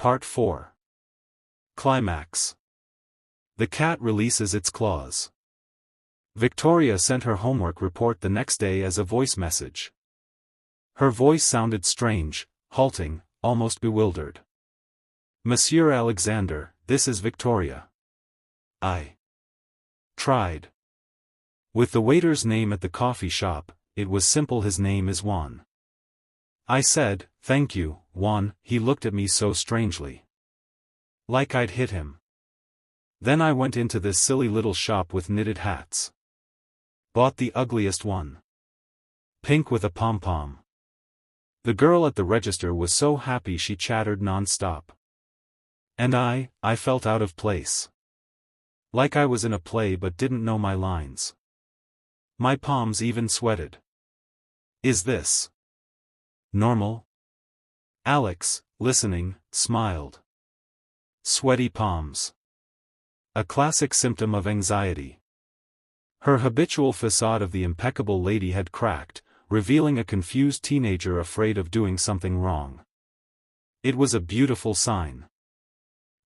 Part 4. Climax. The cat releases its claws. Victoria sent her homework report the next day as a voice message. Her voice sounded strange, halting, almost bewildered. Monsieur Alexander, this is Victoria. I tried. With the waiter's name at the coffee shop, it was simple. His name is Juan. I said, thank you, Juan. He looked at me so strangely. Like I'd hit him. Then I went into this silly little shop with knitted hats. Bought the ugliest one. Pink with a pom-pom. The girl at the register was so happy she chattered non-stop. And I felt out of place. Like I was in a play but didn't know my lines. My palms even sweated. Is this normal? Alex, listening, smiled. Sweaty palms. A classic symptom of anxiety. Her habitual facade of the impeccable lady had cracked, revealing a confused teenager afraid of doing something wrong. It was a beautiful sign.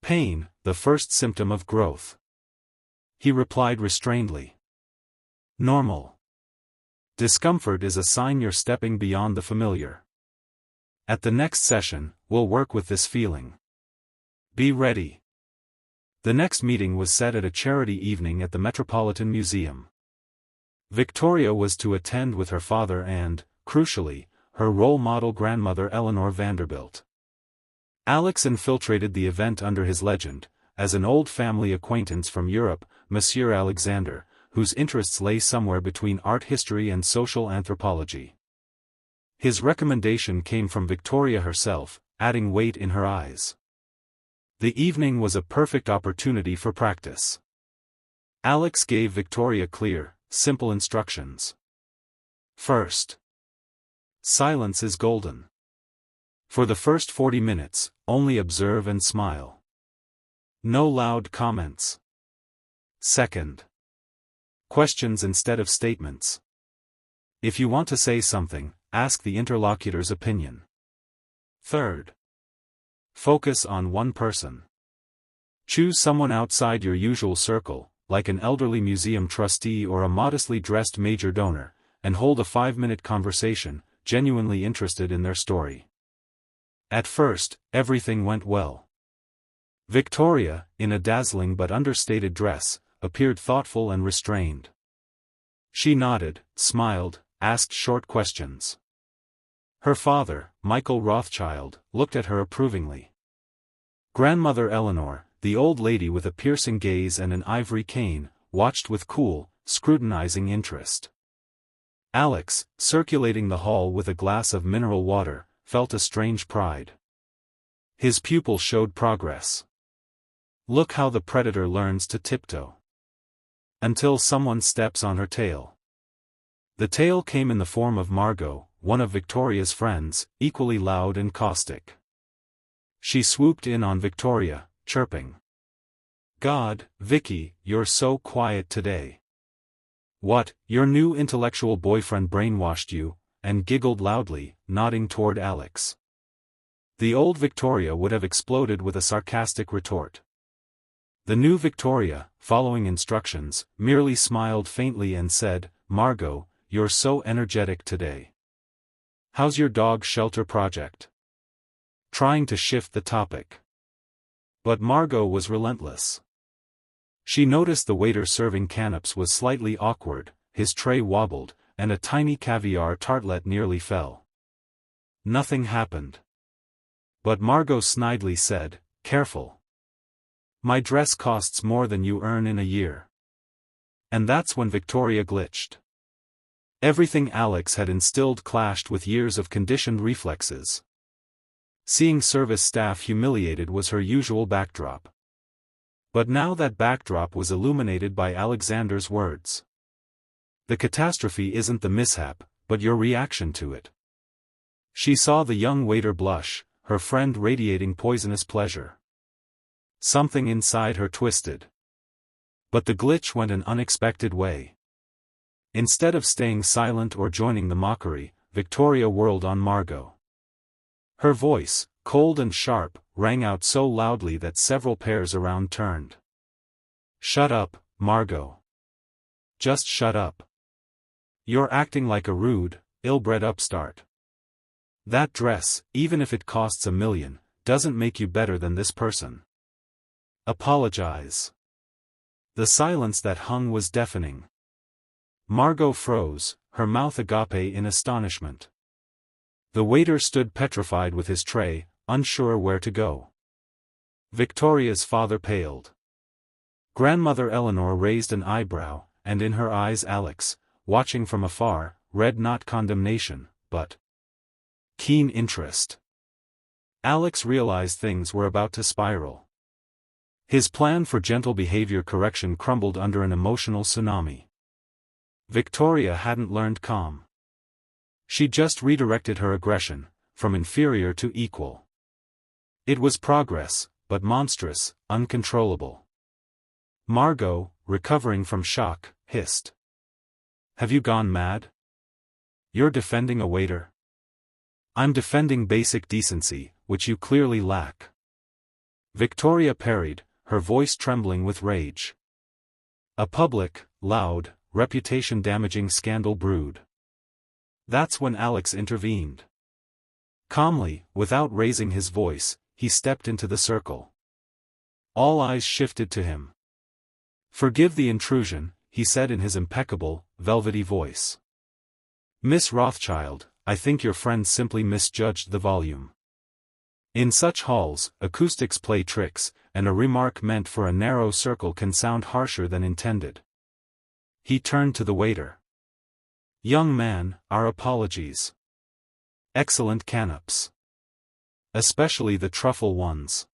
Pain, the first symptom of growth. He replied restrainedly. Normal. Discomfort is a sign you're stepping beyond the familiar. At the next session, we'll work with this feeling. Be ready. The next meeting was set at a charity evening at the Metropolitan Museum. Victoria was to attend with her father and, crucially, her role model grandmother Eleanor Vanderbilt. Alex infiltrated the event under his legend, as an old family acquaintance from Europe, Monsieur Alexander, whose interests lay somewhere between art history and social anthropology. His recommendation came from Victoria herself, adding weight in her eyes. The evening was a perfect opportunity for practice. Alex gave Victoria clear, simple instructions. First, silence is golden. For the first 40 minutes, only observe and smile. No loud comments. Second, questions instead of statements. If you want to say something, ask the interlocutor's opinion. Third, focus on one person. Choose someone outside your usual circle, like an elderly museum trustee or a modestly dressed major donor, and hold a 5-minute conversation, genuinely interested in their story. At first, everything went well. Victoria, in a dazzling but understated dress, appeared thoughtful and restrained. She nodded, smiled, asked short questions. Her father, Michael Rothschild, looked at her approvingly. Grandmother Eleanor, the old lady with a piercing gaze and an ivory cane, watched with cool, scrutinizing interest. Alex, circulating the hall with a glass of mineral water, felt a strange pride. His pupil showed progress. Look how the predator learns to tiptoe. Until someone steps on her tail. The tail came in the form of Margot, one of Victoria's friends, equally loud and caustic. She swooped in on Victoria, chirping. God, Vicky, you're so quiet today. What, your new intellectual boyfriend brainwashed you, and giggled loudly, nodding toward Alex. The old Victoria would have exploded with a sarcastic retort. The new Victoria, following instructions, merely smiled faintly and said, Margot, you're so energetic today. How's your dog shelter project? Trying to shift the topic. But Margot was relentless. She noticed the waiter serving canapes was slightly awkward, his tray wobbled, and a tiny caviar tartlet nearly fell. Nothing happened. But Margot snidely said, careful. My dress costs more than you earn in a year. And that's when Victoria glitched. Everything Alex had instilled clashed with years of conditioned reflexes. Seeing service staff humiliated was her usual backdrop. But now that backdrop was illuminated by Alexander's words. The catastrophe isn't the mishap, but your reaction to it. She saw the young waiter blush, her friend radiating poisonous pleasure. Something inside her twisted. But the glitch went an unexpected way. Instead of staying silent or joining the mockery, Victoria whirled on Margot. Her voice, cold and sharp, rang out so loudly that several pairs around turned. "Shut up, Margot. Just shut up. You're acting like a rude, ill-bred upstart. That dress, even if it costs $1 million, doesn't make you better than this person. Apologize." The silence that hung was deafening. Margot froze, her mouth agape in astonishment. The waiter stood petrified with his tray, unsure where to go. Victoria's father paled. Grandmother Eleanor raised an eyebrow, and in her eyes Alex, watching from afar, read not condemnation, but keen interest. Alex realized things were about to spiral. His plan for gentle behavior correction crumbled under an emotional tsunami. Victoria hadn't learned calm. She just redirected her aggression, from inferior to equal. It was progress, but monstrous, uncontrollable. Margot, recovering from shock, hissed. "Have you gone mad? You're defending a waiter?" "I'm defending basic decency, which you clearly lack." Victoria parried, her voice trembling with rage. A public, loud, reputation-damaging scandal brewed. That's when Alex intervened. Calmly, without raising his voice, he stepped into the circle. All eyes shifted to him. "Forgive the intrusion," he said in his impeccable, velvety voice. "Miss Rothschild, I think your friend simply misjudged the volume. In such halls, acoustics play tricks, and a remark meant for a narrow circle can sound harsher than intended." He turned to the waiter. "Young man, our apologies. Excellent canapes. Especially the truffle ones."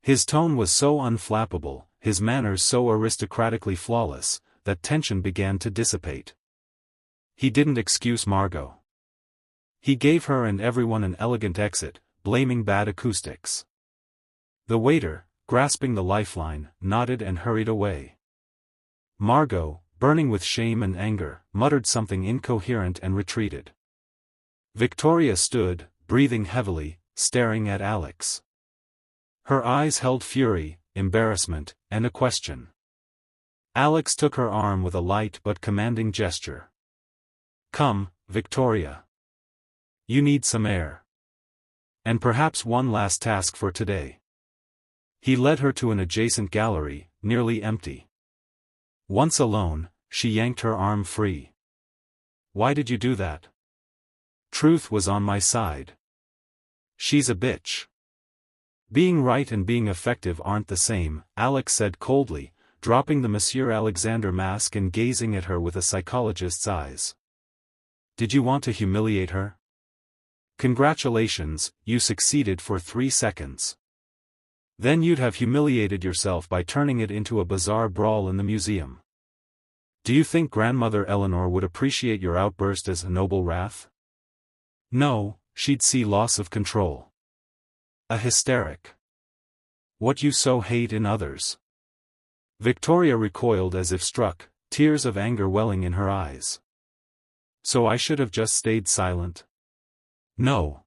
His tone was so unflappable, his manners so aristocratically flawless, that tension began to dissipate. He didn't excuse Margot. He gave her and everyone an elegant exit, blaming bad acoustics. The waiter, grasping the lifeline, nodded and hurried away. Margot, burning with shame and anger, muttered something incoherent and retreated. Victoria stood, breathing heavily, staring at Alex. Her eyes held fury, embarrassment, and a question. Alex took her arm with a light but commanding gesture. "Come, Victoria. You need some air. And perhaps one last task for today." He led her to an adjacent gallery, nearly empty. Once alone, she yanked her arm free. "Why did you do that?" "Truth was on my side." "She's a bitch." "Being right and being effective aren't the same," Alex said coldly, dropping the Monsieur Alexander mask and gazing at her with a psychologist's eyes. "Did you want to humiliate her? Congratulations, you succeeded for 3 seconds. Then you'd have humiliated yourself by turning it into a bizarre brawl in the museum. Do you think Grandmother Eleanor would appreciate your outburst as a noble wrath? No, she'd see loss of control. A hysteric. What you so hate in others." Victoria recoiled as if struck, tears of anger welling in her eyes. "So I should have just stayed silent?" "No.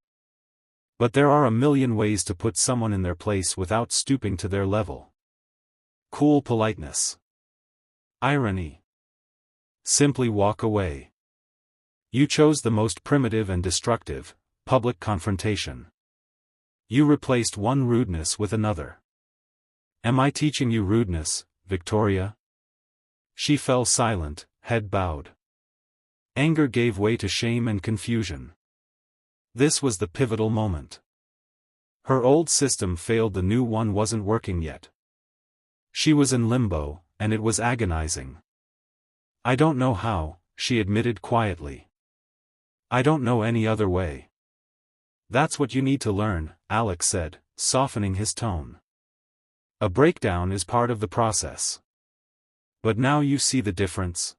But there are a million ways to put someone in their place without stooping to their level. Cool politeness. Irony. Simply walk away. You chose the most primitive and destructive, public confrontation. You replaced one rudeness with another. Am I teaching you rudeness, Victoria?" She fell silent, head bowed. Anger gave way to shame and confusion. This was the pivotal moment. Her old system failed, the new one wasn't working yet. She was in limbo, and it was agonizing. "I don't know how," she admitted quietly. "I don't know any other way." "That's what you need to learn," Alex said, softening his tone. "A breakdown is part of the process. But now you see the difference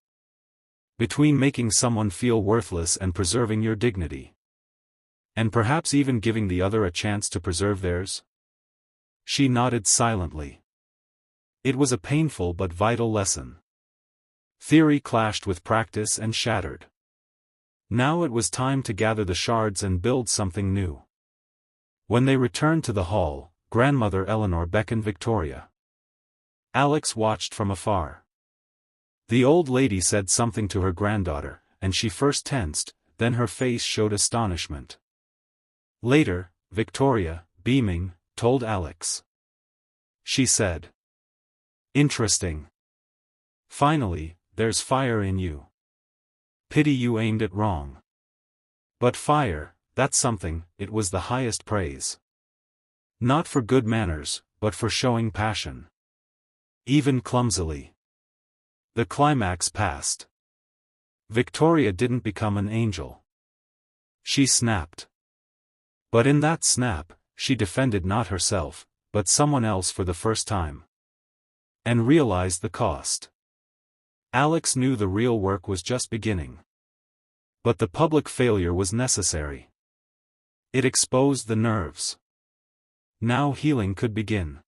between making someone feel worthless and preserving your dignity. And perhaps even giving the other a chance to preserve theirs?" She nodded silently. It was a painful but vital lesson. Theory clashed with practice and shattered. Now it was time to gather the shards and build something new. When they returned to the hall, Grandmother Eleanor beckoned Victoria. Alex watched from afar. The old lady said something to her granddaughter, and she first tensed, then her face showed astonishment. Later, Victoria, beaming, told Alex. She said, "Interesting. Finally, there's fire in you. Pity you aimed it wrong. But fire, that's something," it was the highest praise. Not for good manners, but for showing passion. Even clumsily. The climax passed. Victoria didn't become an angel. She snapped. But in that snap, she defended not herself, but someone else for the first time. And realized the cost. Alex knew the real work was just beginning. But the public failure was necessary. It exposed the nerves. Now healing could begin.